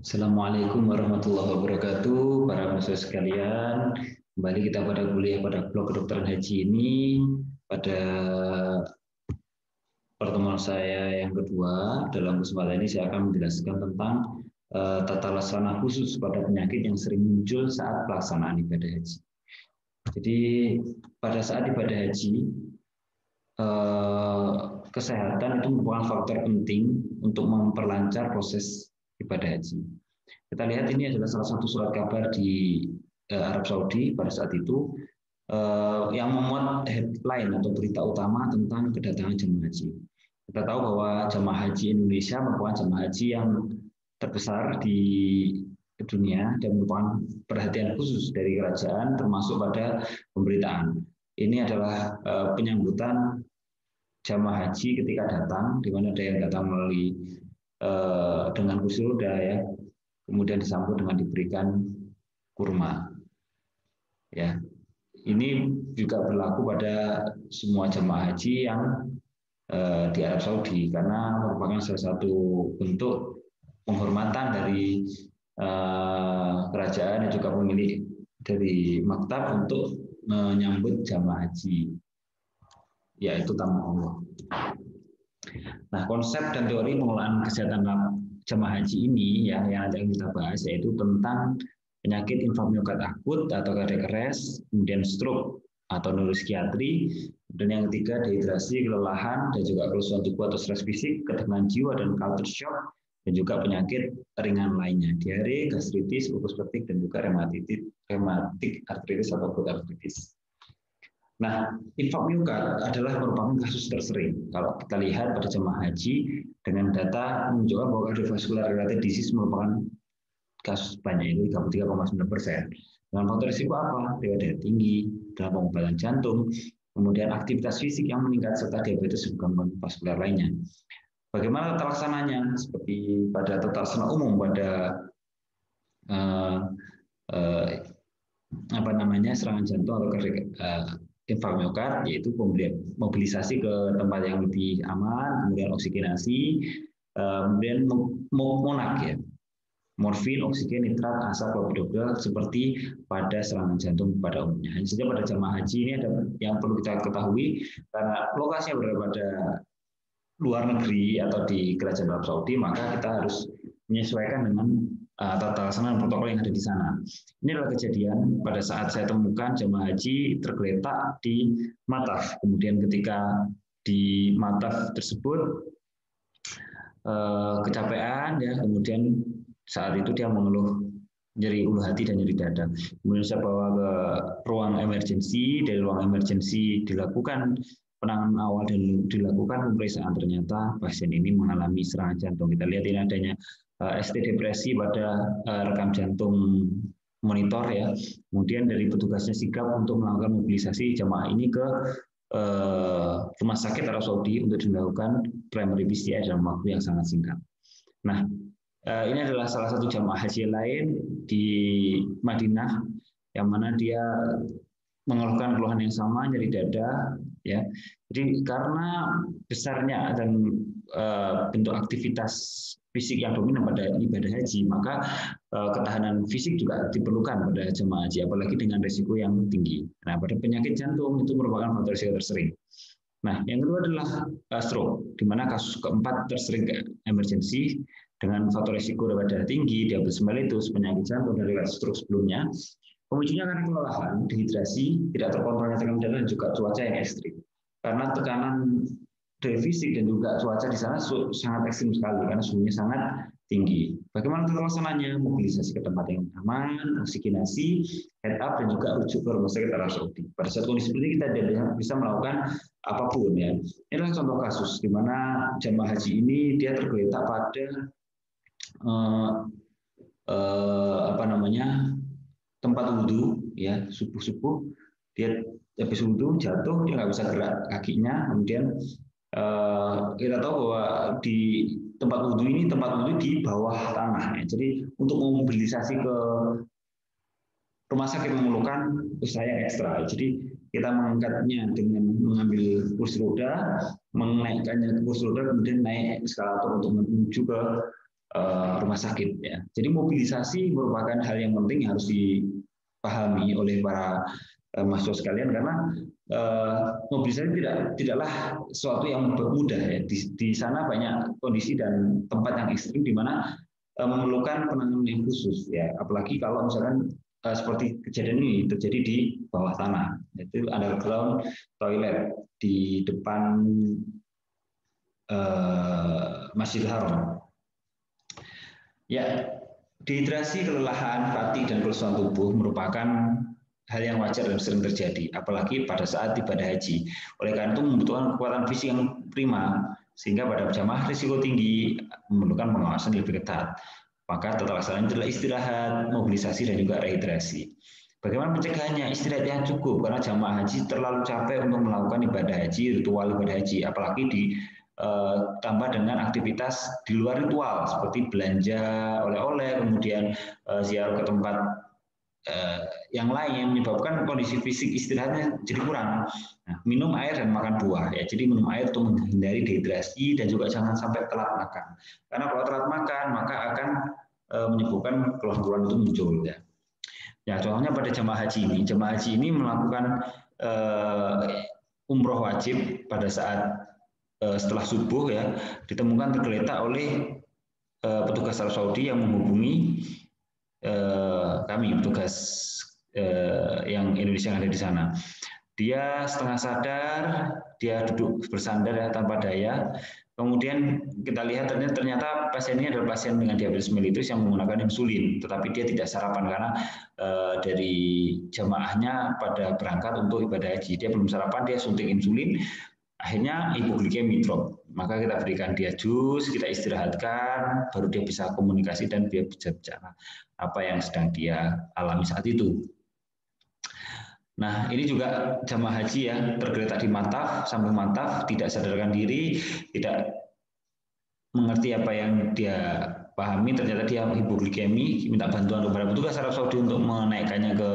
Assalamualaikum warahmatullahi wabarakatuh, para mahasiswa sekalian. Kembali kita pada kuliah pada blog kedokteran haji ini. Pada pertemuan saya yang kedua, dalam kesempatan ini saya akan menjelaskan tentang tata laksana khusus pada penyakit yang sering muncul saat pelaksanaan ibadah haji. Jadi pada saat ibadah haji, eh, kesehatan itu merupakan faktor penting untuk memperlancar proses ibadah haji. Kita lihat ini adalah salah satu surat kabar di Arab Saudi pada saat itu yang memuat headline atau berita utama tentang kedatangan jemaah haji. Kita tahu bahwa jemaah haji Indonesia merupakan jemaah haji yang terbesar di dunia dan merupakan perhatian khusus dari kerajaan termasuk pada pemberitaan. Ini adalah penyambutan jamaah haji ketika datang, di mana ada yang datang melalui dengan kursi roda ya, kemudian disambut dengan diberikan kurma. Ya, ini juga berlaku pada semua jamaah haji yang di Arab Saudi karena merupakan salah satu bentuk penghormatan dari kerajaan dan juga pemilik dari maktab untuk menyambut jamaah haji, yaitu tamu Allah. Nah, konsep dan teori pengelolaan kesehatan jemaah haji ini ya yang akan kita bahas yaitu tentang penyakit infamiokard akut atau cardiac arrest, kemudian stroke atau neuropsikiatri, dan yang ketiga dehidrasi, kelelahan, dan juga kerusuhan tubuh atau stres fisik, ketegangan jiwa dan culture shock, dan juga penyakit ringan lainnya, diare, gastritis, lupus pektik, dan juga rematik artritis atau gout artritis. Nah, infak myokard adalah merupakan kasus tersering. Kalau kita lihat pada jemaah haji, dengan data menunjukkan bahwa cardiovascular related disease merupakan kasus banyak, itu 33,9%. Dengan faktor risiko apa? Riwayat tinggi, dalam pengobatan jantung, kemudian aktivitas fisik yang meningkat, serta diabetes dan gangguan vaskular lainnya. Bagaimana tata laksananya? Seperti pada tata laksana umum pada eh, eh, apa namanya serangan jantung atau infark miokard, yaitu mobilisasi ke tempat yang lebih aman, kemudian oksigenasi, kemudian monak ya, morfin, oksigen, nitrat, asap, clopidogrel seperti pada serangan jantung pada umumnya. Hanya saja pada jemaah haji ini ada yang perlu kita ketahui karena lokasinya berada pada luar negeri atau di Kerajaan Arab Saudi, maka kita harus menyesuaikan dengan tata laksana protokol yang ada di sana. Ini adalah kejadian pada saat saya temukan jemaah haji tergeletak di Mataf. Kemudian ketika di Mataf tersebut kecapean ya, kemudian saat itu dia mengeluh nyeri ulu hati dan nyeri dada. Kemudian saya bawa ke ruang emergency, dari ruang emergency dilakukan penanganan awal dan dilakukan pemeriksaan. Ternyata pasien ini mengalami serangan jantung. Kita lihat ini adanya ST depresi pada rekam jantung monitor ya. Kemudian dari petugasnya sigap untuk melakukan mobilisasi jamaah ini ke rumah sakit Arab Saudi untuk dilakukan primary PCR dalam waktu yang sangat singkat. Nah, ini adalah salah satu jamaah haji lain di Madinah yang mana dia mengeluhkan keluhan yang sama, nyeri dada, ya. Jadi karena besarnya dan bentuk aktivitas fisik yang dominan pada ibadah haji, maka ketahanan fisik juga diperlukan pada jemaah haji, apalagi dengan risiko yang tinggi. Nah, pada penyakit jantung itu merupakan faktor risiko tersering. Nah, yang kedua adalah stroke, di mana kasus keempat tersering ke emergency dengan faktor risiko daripada tinggi, diabetes mellitus, penyakit jantung, dan riwayat stroke sebelumnya. Pemicunya karena kelelahan, dehidrasi, tidak terkontrolnya tekanan darah, dan juga cuaca yang ekstrim. Karena tekanan dari fisik dan juga cuaca di sana sangat ekstrim sekali karena suhunya sangat tinggi. Bagaimana tata laksananya? Mobilisasi ke tempat yang aman, oksigenasi, head up, dan juga rujuk ke rumah sakit Arab Saudi. Pada saat kondisi seperti ini kita tidak bisa melakukan apapun ya. Ini adalah contoh kasus di mana jamaah haji ini dia tergeletak pada apa namanya tempat wudhu ya, subuh dia habis wudhu jatuh, dia nggak bisa gerak kakinya. Kemudian kita tahu bahwa di tempat wudhu ini tempat wudhu di bawah tanah ya. Jadi untuk memobilisasi ke rumah sakit memerlukan usaha yang ekstra. Jadi kita mengangkatnya dengan mengambil kursi roda, menaikkannya ke kursi roda, kemudian naik eskalator untuk menuju ke rumah sakit ya. Jadi mobilisasi merupakan hal yang penting yang harus dipahami oleh para mahasiswa sekalian karena mobilisasi tidaklah sesuatu yang mudah ya. Di sana banyak kondisi dan tempat yang ekstrim di mana memerlukan penanganan yang khusus ya. Apalagi kalau misalkan seperti kejadian ini terjadi di bawah tanah, itu underground toilet di depan Masjidil Haram. Ya, dehidrasi, kelelahan, fatigue, dan kerusakan tubuh merupakan hal yang wajar dan sering terjadi, apalagi pada saat ibadah haji. Oleh karena itu membutuhkan kekuatan fisik yang prima, sehingga pada jamaah risiko tinggi memerlukan pengawasan lebih ketat. Maka tata laksana adalah istirahat, mobilisasi, dan juga rehidrasi. Bagaimana pencegahannya? Istirahat yang cukup, karena jamaah haji terlalu capek untuk melakukan ibadah haji, ritual ibadah haji, apalagi tambah dengan aktivitas di luar ritual seperti belanja oleh-oleh, kemudian ziarah ke tempat yang lain yang menyebabkan kondisi fisik istirahatnya jadi kurang. Nah, minum air dan makan buah ya. Jadi minum air untuk menghindari dehidrasi dan juga jangan sampai telat makan. Karena kalau telat makan maka akan menyebabkan keluhan-keluhan itu muncul ya. Ya, contohnya pada jemaah haji ini melakukan umroh wajib pada saat setelah subuh ya, ditemukan tergeletak oleh petugas Arab Saudi yang menghubungi kami petugas yang Indonesia yang ada di sana. Dia setengah sadar, dia duduk bersandar ya, tanpa daya. Kemudian kita lihat ternyata pasien ini adalah pasien dengan diabetes mellitus yang menggunakan insulin, tetapi dia tidak sarapan karena dari jamaahnya pada berangkat untuk ibadah haji. Dia belum sarapan, dia suntik insulin. Akhirnya hipoglikemi drop. Maka kita berikan dia jus, kita istirahatkan, baru dia bisa komunikasi dan dia bisa bicara apa yang sedang dia alami saat itu. Nah, ini juga jamaah haji ya, tergeletak di Mataf, samping Mataf, tidak sadarkan diri, tidak mengerti apa yang dia pahami, ternyata dia hipoglikemi, minta bantuan kepada petugas Arab Saudi untuk menaikkannya ke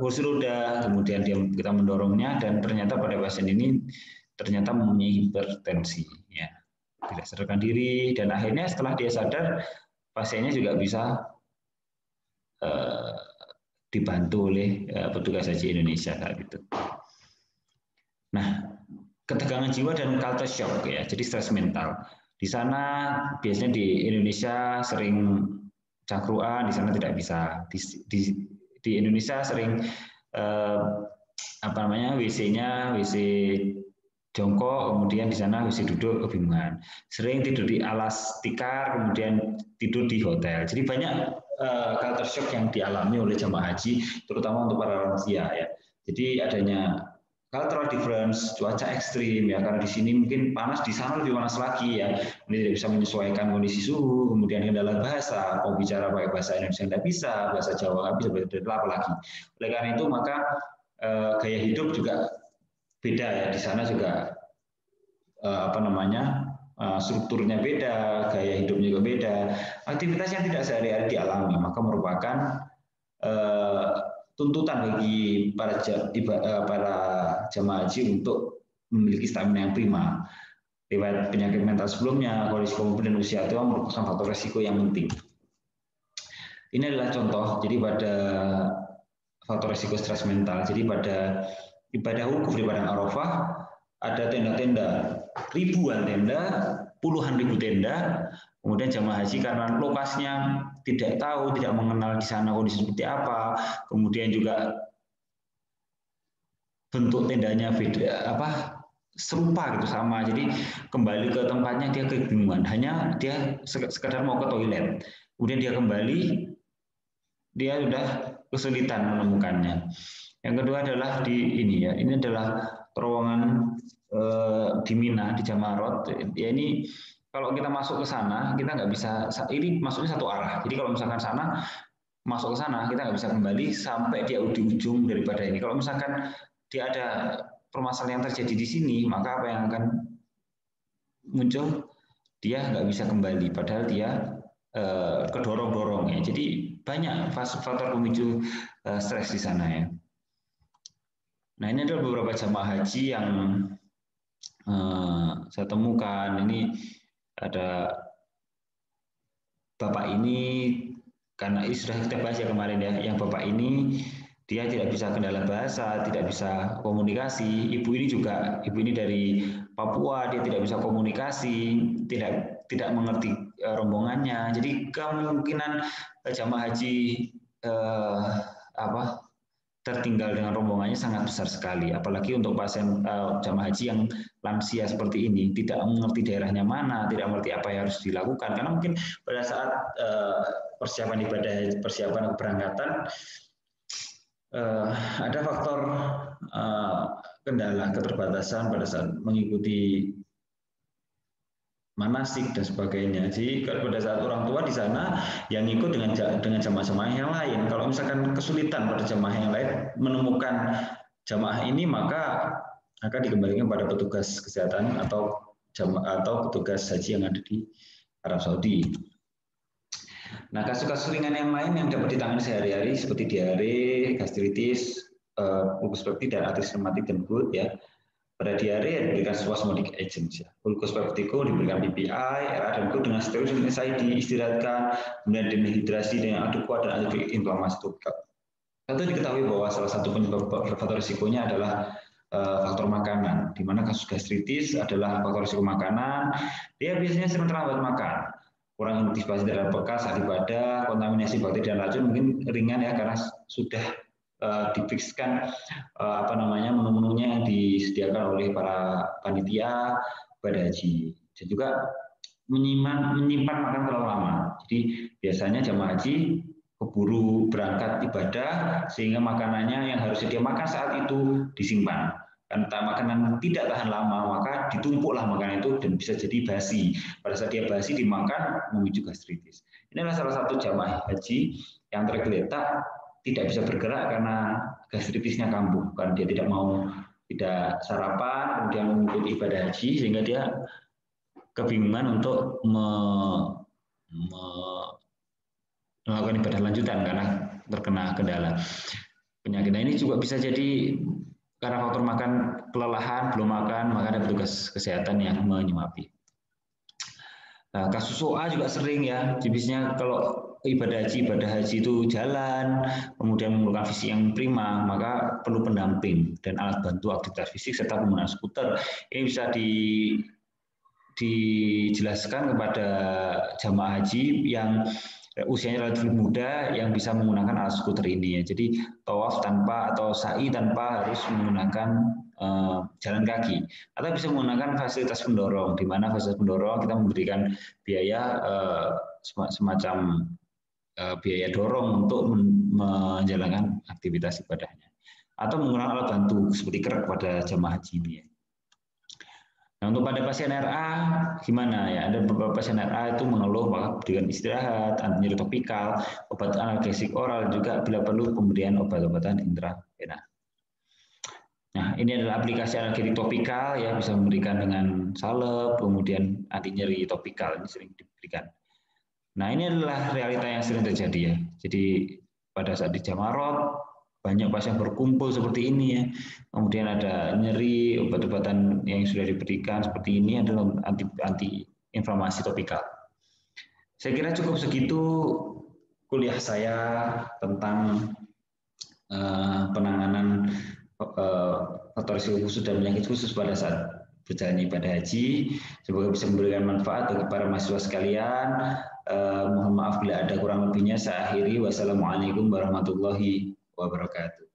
kursi roda, kemudian kita mendorongnya dan ternyata pada pasien ini ternyata mempunyai hipertensi, ya, tidak sadarkan diri dan akhirnya setelah dia sadar pasiennya juga bisa dibantu oleh petugas haji Indonesia saat itu. Nah, ketegangan jiwa dan culture shock ya, jadi stres mental. Di sana biasanya di Indonesia sering cangkruan, di sana tidak bisa. Di Indonesia sering WC-nya WC jongkok, kemudian di sana WC duduk kebingungan. Sering tidur di alas tikar, kemudian tidur di hotel. Jadi banyak culture shock yang dialami oleh jamaah haji, terutama untuk para lansia ya. Jadi adanya cultural difference, cuaca ekstrim ya, karena di sini mungkin panas, di sana lebih panas lagi ya. Ini tidak bisa menyesuaikan kondisi suhu, kemudian kendala bahasa, mau bicara pakai bahasa Indonesia tidak bisa, bahasa Jawa nggak bisa, apa lagi. Oleh karena itu maka gaya hidup juga beda ya, di sana juga strukturnya beda, gaya hidupnya juga beda, aktivitas yang tidak sehari-hari dialami, maka merupakan tuntutan bagi para jamaah haji untuk memiliki stamina yang prima. Lewat penyakit mental sebelumnya, kondisi komorbid dan usia itu merupakan faktor resiko yang penting. Ini adalah contoh. Jadi pada faktor resiko stres mental. Jadi pada ibadah wukuf di padang Arafah ada tenda-tenda, ribuan tenda, puluhan ribu tenda. Kemudian jamaah haji karena lokasinya tidak tahu, tidak mengenal di sana kondisi seperti apa, kemudian juga bentuk tendanya beda, serupa gitu sama. Jadi kembali ke tempatnya dia kebingungan, hanya dia sekedar mau ke toilet. Kemudian dia kembali, dia sudah kesulitan menemukannya. Yang kedua adalah ini adalah terowongan di Mina di Jamarot. Ya ini kalau kita masuk ke sana kita nggak bisa, ini masuknya satu arah. Jadi kalau misalkan sana masuk ke sana kita nggak bisa kembali sampai dia di ujung daripada ini. Kalau misalkan dia ada permasalahan yang terjadi di sini, maka apa yang akan muncul? Dia nggak bisa kembali, padahal dia kedorong-dorong ya. Jadi banyak faktor pemicu stres di sana ya. Nah ini adalah beberapa jamaah haji yang saya temukan. Ini ada bapak ini, karena sudah kita bahas ya kemarin ya, yang bapak ini dia tidak bisa kendala bahasa, tidak bisa komunikasi. Ibu ini juga, ibu ini dari Papua, dia tidak bisa komunikasi, tidak mengerti rombongannya. Jadi kemungkinan jamaah haji eh, apa tertinggal dengan rombongannya sangat besar sekali. Apalagi untuk pasien jamaah haji yang lansia seperti ini, tidak mengerti daerahnya mana, tidak mengerti apa yang harus dilakukan. Karena mungkin pada saat persiapan ibadah, persiapan keberangkatan, ada faktor kendala, keterbatasan pada saat mengikuti manasik dan sebagainya. Jadi kalau pada saat orang tua di sana yang ikut dengan jamaah-jamaah yang lain. Kalau misalkan kesulitan pada jamaah yang lain menemukan jamaah ini, maka akan dikembalikan pada petugas kesehatan atau petugas haji yang ada di Arab Saudi. Nah, kasus-kasus ringan yang lain yang dapat ditangani sehari-hari seperti diare, gastritis, lupus peptik dan artritis reumatik dan GERD ya. Pada diare diberikan spasmodic agent ya. Glucose peptiko diberikan PPI, RA dan GERD dengan steroid NSAID diistirahatkan, kemudian dehidrasi dengan adekuat dan anti-inflamasi topikal. Tentu diketahui bahwa salah satu penyebab faktor risikonya adalah faktor makanan, di mana kasus gastritis adalah faktor risiko makanan. Dia biasanya sering terlambat makan, kurang antisipasi terhadap bekas saat ibadah, kontaminasi bakteri dan racun mungkin ringan ya karena sudah difikskan menu-menunya yang disediakan oleh para panitia ibadah haji, dan juga menyimpan makan terlalu lama. Jadi biasanya jamaah haji keburu berangkat ibadah sehingga makanannya yang harus dia makan saat itu disimpan. Karena makanan tidak tahan lama, maka ditumpuklah makanan itu dan bisa jadi basi. Pada saat dia basi dimakan memicu gastritis. Ini adalah salah satu jamaah haji yang tergeletak tidak bisa bergerak karena gastritisnya kambuh, karena dia tidak sarapan, kemudian mengikuti ibadah haji sehingga dia kebingungan untuk melakukan ibadah lanjutan karena terkena kendala penyakit. Nah, ini juga bisa jadi karena faktor makan kelelahan, belum makan, maka ada petugas kesehatan yang menyemapi. Nah, kasus OA juga sering ya, jenisnya kalau ibadah haji itu jalan, kemudian menggunakan fisik yang prima, maka perlu pendamping dan alat bantu aktivitas fisik serta penggunaan skuter. Ini bisa dijelaskan kepada jamaah haji yang usianya relatif muda yang bisa menggunakan alat skuter ini ya. Jadi tawaf tanpa atau sa'i tanpa harus menggunakan jalan kaki, atau bisa menggunakan fasilitas pendorong, di mana fasilitas pendorong kita memberikan biaya semacam biaya dorong untuk menjalankan aktivitas ibadahnya, atau menggunakan alat bantu seperti kerek pada jamaah haji ini ya. Nah, untuk pada pasien RA gimana ya? Ada beberapa pasien RA itu mengeluh maka berikan istirahat, anti nyeri topikal, obat analgesik oral, juga bila perlu pemberian obat-obatan intravena. Nah, ini adalah aplikasi analgesik topikal ya, bisa memberikan dengan salep, kemudian anti nyeri topikal ini sering diberikan. Nah, ini adalah realita yang sering terjadi ya. Jadi pada saat di Jamarot banyak pasien berkumpul seperti ini ya. Kemudian ada nyeri, obat-obatan yang sudah diberikan seperti ini adalah anti inflamasi topikal. Saya kira cukup segitu kuliah saya tentang penanganan faktor risiko khusus dan penyakit khusus pada saat berjalan ibadah haji. Semoga bisa memberikan manfaat bagi para mahasiswa sekalian. Mohon maaf bila ada kurang lebihnya. Saya akhiri. Wassalamualaikum warahmatullahi wabarakatuh.